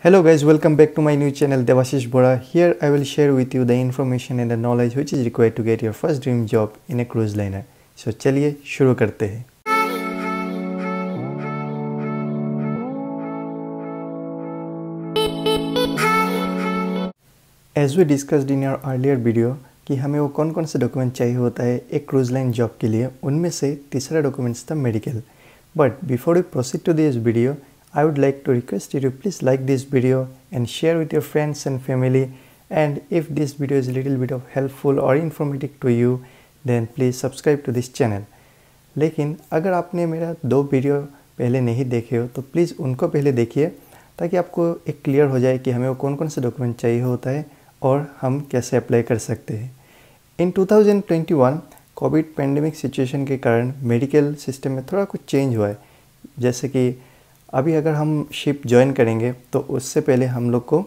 Hello guys, welcome back to my new channel Devashish Bora. Here I will share with you the information and the knowledge which is required to get your first dream job in a cruise liner. So चलिए शुरू करते हैं. As we discussed in our earlier video कि हमें वो कौन कौन से डॉक्यूमेंट चाहिए होता है एक क्रूज लाइन जॉब के लिए, उनमें से तीसरा डॉक्यूमेंट्स था medical. But before we proceed to this video, I would like to request you to please like this video and share with your friends and family, and if this video is a little bit of helpful or informative to you then please subscribe to this channel. लेकिन अगर आपने मेरा 2 video पहले नहीं देखे हो तो please उनको पहले देखिए ताकि आपको एक क्लियर हो जाए कि हमें वो कौन कौन से डॉक्यूमेंट चाहिए होता है और हम कैसे अप्लाई कर सकते हैं. इन 2021 कोविड पेंडेमिक सिचुएशन के कारण मेडिकल सिस्टम में थोड़ा कुछ चेंज हुआ है. जैसे कि अभी अगर हम शिप ज्वाइन करेंगे तो उससे पहले हम लोग को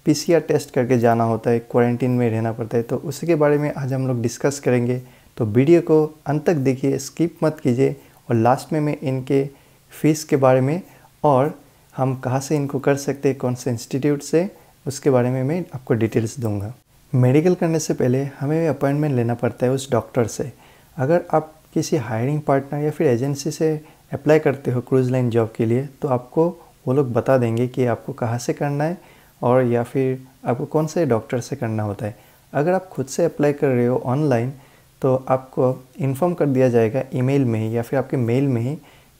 पीसीआर टेस्ट करके जाना होता है, क्वारंटीन में रहना पड़ता है. तो उसी के बारे में आज हम लोग डिस्कस करेंगे. तो वीडियो को अंत तक देखिए, स्किप मत कीजिए. और लास्ट में मैं इनके फ़ीस के बारे में और हम कहाँ से इनको कर सकते हैं, कौन से इंस्टीट्यूट से, उसके बारे में मैं आपको डिटेल्स दूंगा. मेडिकल करने से पहले हमें अपॉइंटमेंट लेना पड़ता है उस डॉक्टर से. अगर आप किसी हायरिंग पार्टनर या फिर एजेंसी से अप्लाई करते हो क्रूज़ लाइन जॉब के लिए तो आपको वो लोग बता देंगे कि आपको कहाँ से करना है और या फिर आपको कौन से डॉक्टर से करना होता है. अगर आप खुद से अप्लाई कर रहे हो ऑनलाइन तो आपको इन्फॉर्म कर दिया जाएगा ईमेल में ही या फिर आपके मेल में ही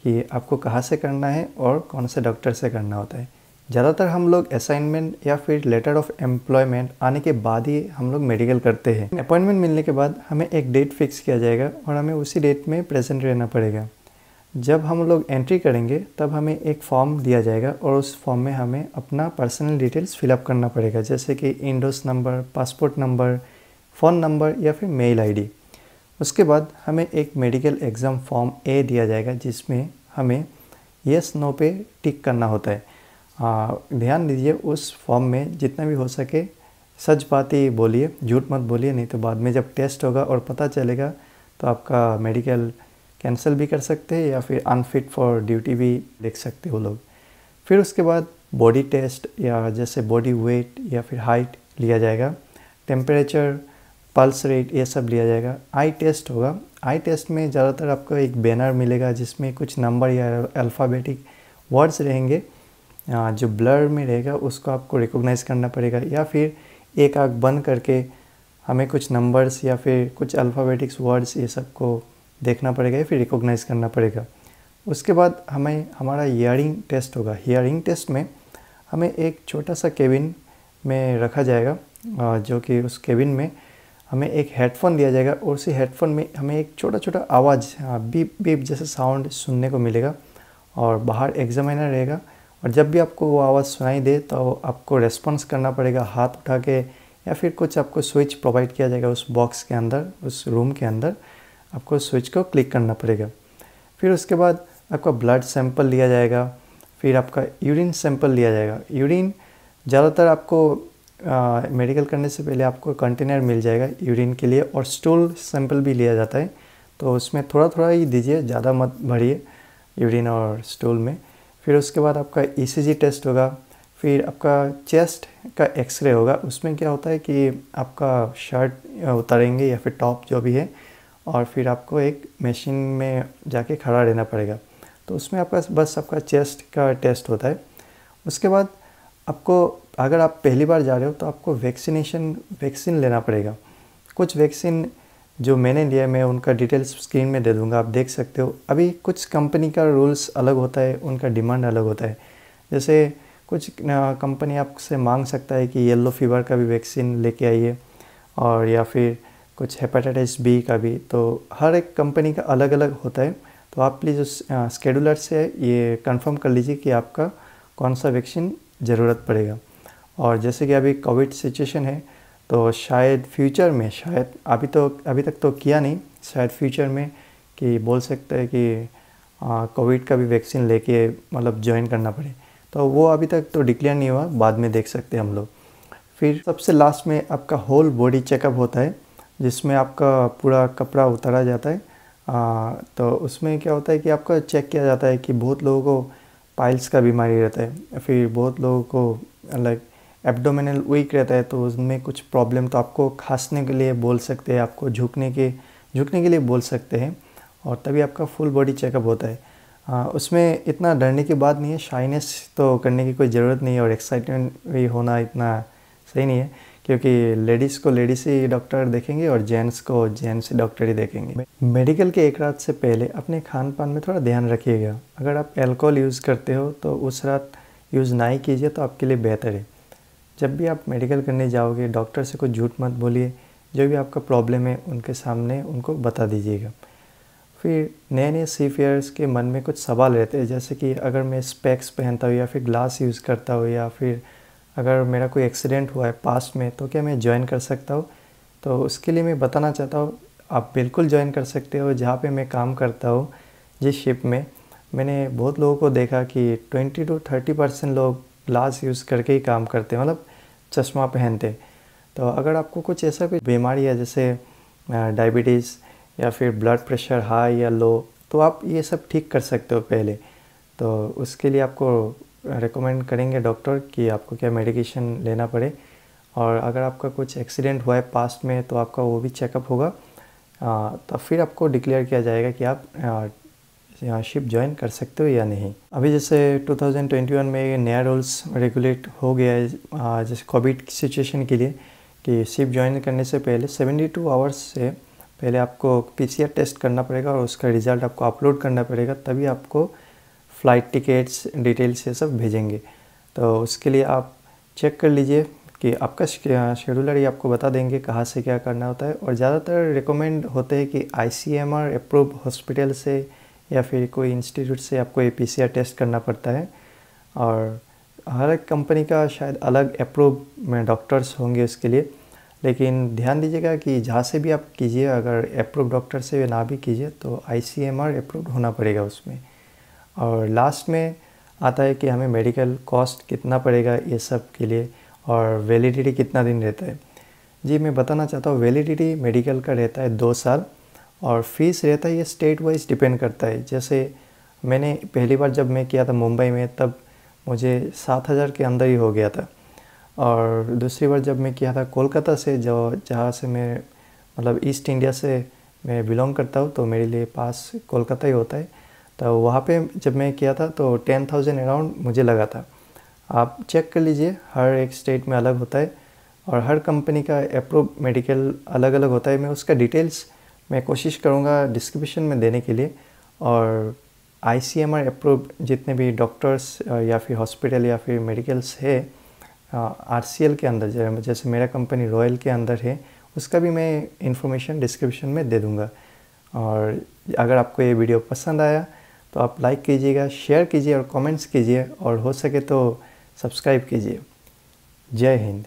कि आपको कहाँ से करना है और कौन से डॉक्टर से करना होता है. ज़्यादातर हम लोग असाइनमेंट या फिर लेटर ऑफ एम्प्लॉयमेंट आने के बाद ही हम लोग मेडिकल करते हैं. अपॉइंटमेंट मिलने के बाद हमें एक डेट फिक्स किया जाएगा और हमें उसी डेट में प्रेजेंट रहना पड़ेगा. जब हम लोग एंट्री करेंगे तब हमें एक फॉर्म दिया जाएगा और उस फॉर्म में हमें अपना पर्सनल डिटेल्स फिलअप करना पड़ेगा, जैसे कि INDoS number, passport number, phone number या फिर मेल आईडी. उसके बाद हमें एक मेडिकल एग्ज़ाम फॉर्म ए दिया जाएगा जिसमें हमें येस नो पे टिक करना होता है. ध्यान दीजिए उस फॉर्म में जितना भी हो सके सच बात ही बोलिए, झूठ मत बोलिए, नहीं तो बाद में जब टेस्ट होगा और पता चलेगा तो आपका मेडिकल कैंसिल भी कर सकते हैं या फिर अनफिट फॉर ड्यूटी भी लिख सकते हो लोग. फिर उसके बाद बॉडी टेस्ट या जैसे बॉडी वेट या फिर हाइट लिया जाएगा. टेम्परेचर, पल्स रेट, ये सब लिया जाएगा. आई टेस्ट होगा. आई टेस्ट में ज़्यादातर आपको एक बैनर मिलेगा जिसमें कुछ नंबर या अल्फ़ाबेटिक वर्ड्स रहेंगे. जो ब्लर में रहेगा उसको आपको रिकॉग्नाइज़ करना पड़ेगा या फिर एक आँख बंद करके हमें कुछ नंबर्स या फिर कुछ अल्फ़ाबेटिक्स वर्ड्स ये सब को देखना पड़ेगा या फिर रिकॉग्नाइज़ करना पड़ेगा. उसके बाद हमें हमारा हियरिंग टेस्ट होगा. हियरिंग टेस्ट में हमें एक छोटा सा केबिन में रखा जाएगा, जो कि उस केबिन में हमें एक हेडफोन दिया जाएगा और उसी हेडफोन में हमें एक छोटा छोटा आवाज़, बीप बीप जैसे साउंड सुनने को मिलेगा. और बाहर एग्जामिनर रहेगा और जब भी आपको वो आवाज़ सुनाई दे तो आपको रेस्पॉन्स करना पड़ेगा हाथ उठा के या फिर कुछ आपको स्विच प्रोवाइड किया जाएगा उस बॉक्स के अंदर, उस रूम के अंदर आपको स्विच को क्लिक करना पड़ेगा. फिर उसके बाद आपका ब्लड सैंपल लिया जाएगा. फिर आपका यूरिन सैंपल लिया जाएगा. यूरिन ज़्यादातर आपको मेडिकल करने से पहले आपको कंटेनर मिल जाएगा यूरिन के लिए, और स्टूल सैंपल भी लिया जाता है. तो उसमें थोड़ा थोड़ा ही दीजिए, ज़्यादा मत भरिए यूरिन और स्टूल में. फिर उसके बाद आपका ईसीजी टेस्ट होगा. फिर आपका चेस्ट का एक्सरे होगा. उसमें क्या होता है कि आपका शर्ट उतारेंगे या फिर टॉप जो भी है और फिर आपको एक मशीन में जाके खड़ा रहना पड़ेगा. तो उसमें आपका बस आपका चेस्ट का टेस्ट होता है. उसके बाद आपको, अगर आप पहली बार जा रहे हो तो आपको वैक्सीन लेना पड़ेगा. कुछ वैक्सीन जो मैंने लिया मैं उनका डिटेल्स स्क्रीन में दे दूंगा, आप देख सकते हो. अभी कुछ कंपनी का रूल्स अलग होता है, उनका डिमांड अलग होता है. जैसे कुछ कंपनी आपसे मांग सकता है कि येलो फीवर का भी वैक्सीन लेके आइए और या फिर कुछ हेपेटाइटिस बी का भी. तो हर एक कंपनी का अलग अलग होता है. तो आप प्लीज़ उस स्केड्यूलर से ये कंफर्म कर लीजिए कि आपका कौन सा वैक्सीन ज़रूरत पड़ेगा. और जैसे कि अभी कोविड सिचुएशन है तो शायद फ्यूचर में, शायद अभी तक तो किया नहीं, शायद फ्यूचर में कि बोल सकते हैं कि कोविड का भी वैक्सीन लेके मतलब ज्वाइन करना पड़े. तो वो अभी तक तो डिक्लेयर नहीं हुआ, बाद में देख सकते हैं हम लोग. फिर सबसे लास्ट में आपका होल बॉडी चेकअप होता है जिसमें आपका पूरा कपड़ा उतारा जाता है. तो उसमें क्या होता है कि आपका चेक किया जाता है कि बहुत लोगों को पाइल्स का बीमारी रहता है, फिर बहुत लोगों को लाइक एब्डोमिनल वीक रहता है तो उसमें कुछ प्रॉब्लम, तो आपको खांसने के लिए बोल सकते हैं, आपको झुकने के लिए बोल सकते हैं, और तभी आपका फुल बॉडी चेकअप होता है। उसमें इतना डरने की बात नहीं है, शाइनेस तो करने की कोई ज़रूरत नहीं है, और एक्साइटमेंट भी होना इतना सही नहीं है, क्योंकि लेडीज़ को लेडीज़ ही डॉक्टर देखेंगे और जेंट्स को जेंट्स डॉक्टर ही देखेंगे। मेडिकल के एक रात से पहले अपने खान पान में थोड़ा ध्यान रखिएगा। अगर आप अल्कोहल यूज़ करते हो तो उस रात यूज़ ना ही कीजिए, तो आपके लिए बेहतर है। जब भी आप मेडिकल करने जाओगे, डॉक्टर से कुछ झूठ मत बोलिए, जो भी आपका प्रॉब्लम है उनके सामने उनको बता दीजिएगा। फिर नए नए सीफेयर्स के मन में कुछ सवाल रहते हैं, जैसे कि अगर मैं स्पेक्स पहनता हूँ या फिर ग्लास यूज़ करता हूँ, या फिर अगर मेरा कोई एक्सीडेंट हुआ है पास्ट में तो क्या मैं ज्वाइन कर सकता हूँ। तो उसके लिए मैं बताना चाहता हूँ, आप बिल्कुल ज्वाइन कर सकते हो। जहाँ पे मैं काम करता हूँ, जिस शिप में, मैंने बहुत लोगों को देखा कि 20 to 30% लोग ग्लास यूज़ करके ही काम करते हैं, मतलब चश्मा पहनते। तो अगर आपको कुछ ऐसा कोई बीमारी है जैसे डायबिटीज़ या फिर ब्लड प्रेशर हाई या लो, तो आप ये सब ठीक कर सकते हो पहले। तो उसके लिए आपको रेकमेंड करेंगे डॉक्टर कि आपको क्या मेडिकेशन लेना पड़े। और अगर आपका कुछ एक्सीडेंट हुआ है पास्ट में तो आपका वो भी चेकअप होगा, तो फिर आपको डिक्लेयर किया जाएगा कि आप यहाँ शिप ज्वाइन कर सकते हो या नहीं। अभी जैसे 2021 में नया रूल्स रेगुलेट हो गया है, जैसे कोविड की सिचुएशन के लिए, कि शिप ज्वाइन करने से पहले 72 आवर्स से पहले आपको PCR टेस्ट करना पड़ेगा और उसका रिज़ल्ट आपको अपलोड करना पड़ेगा, तभी आपको फ़्लाइट टिकट्स डिटेल्स ये सब भेजेंगे। तो उसके लिए आप चेक कर लीजिए कि आपका शेड्यूलर ही आपको बता देंगे कहाँ से क्या करना होता है। और ज़्यादातर रिकमेंड होते हैं कि ICMR अप्रूव हॉस्पिटल से या फिर कोई इंस्टीट्यूट से आपको ये PCR टेस्ट करना पड़ता है। और हर एक कंपनी का शायद अलग अप्रूव में डॉक्टर्स होंगे उसके लिए, लेकिन ध्यान दीजिएगा कि जहाँ से भी आप कीजिए, अगर अप्रूव डॉक्टर से ना भी कीजिए तो ICMR अप्रूव होना पड़ेगा उसमें। और लास्ट में आता है कि हमें मेडिकल कॉस्ट कितना पड़ेगा ये सब के लिए, और वैलिडिटी कितना दिन रहता है। जी मैं बताना चाहता हूँ, वैलिडिटी मेडिकल का रहता है 2 साल, और फीस रहता है ये स्टेट वाइज डिपेंड करता है। जैसे मैंने पहली बार जब मैं किया था मुंबई में, तब मुझे 7,000 के अंदर ही हो गया था। और दूसरी बार जब मैं किया था कोलकाता से, जो जहाँ से मैं मतलब ईस्ट इंडिया से मैं बिलोंग करता हूँ, तो मेरे लिए पास कोलकाता ही होता है। तो वहाँ पे जब मैं किया था तो 10,000 अराउंड मुझे लगा था। आप चेक कर लीजिए, हर एक स्टेट में अलग होता है, और हर कंपनी का अप्रूव मेडिकल अलग अलग होता है। मैं उसका डिटेल्स मैं कोशिश करूँगा डिस्क्रिप्शन में देने के लिए। और ICMR अप्रूव जितने भी डॉक्टर्स या फिर हॉस्पिटल या फिर मेडिकल्स है RCL के अंदर, जैसे मेरा कंपनी रॉयल के अंदर है, उसका भी मैं इंफॉर्मेशन डिस्क्रिप्शन में दे दूँगा। और अगर आपको ये वीडियो पसंद आया तो आप लाइक कीजिएगा, शेयर कीजिए और कमेंट्स कीजिए, और हो सके तो सब्सक्राइब कीजिए। जय हिंद।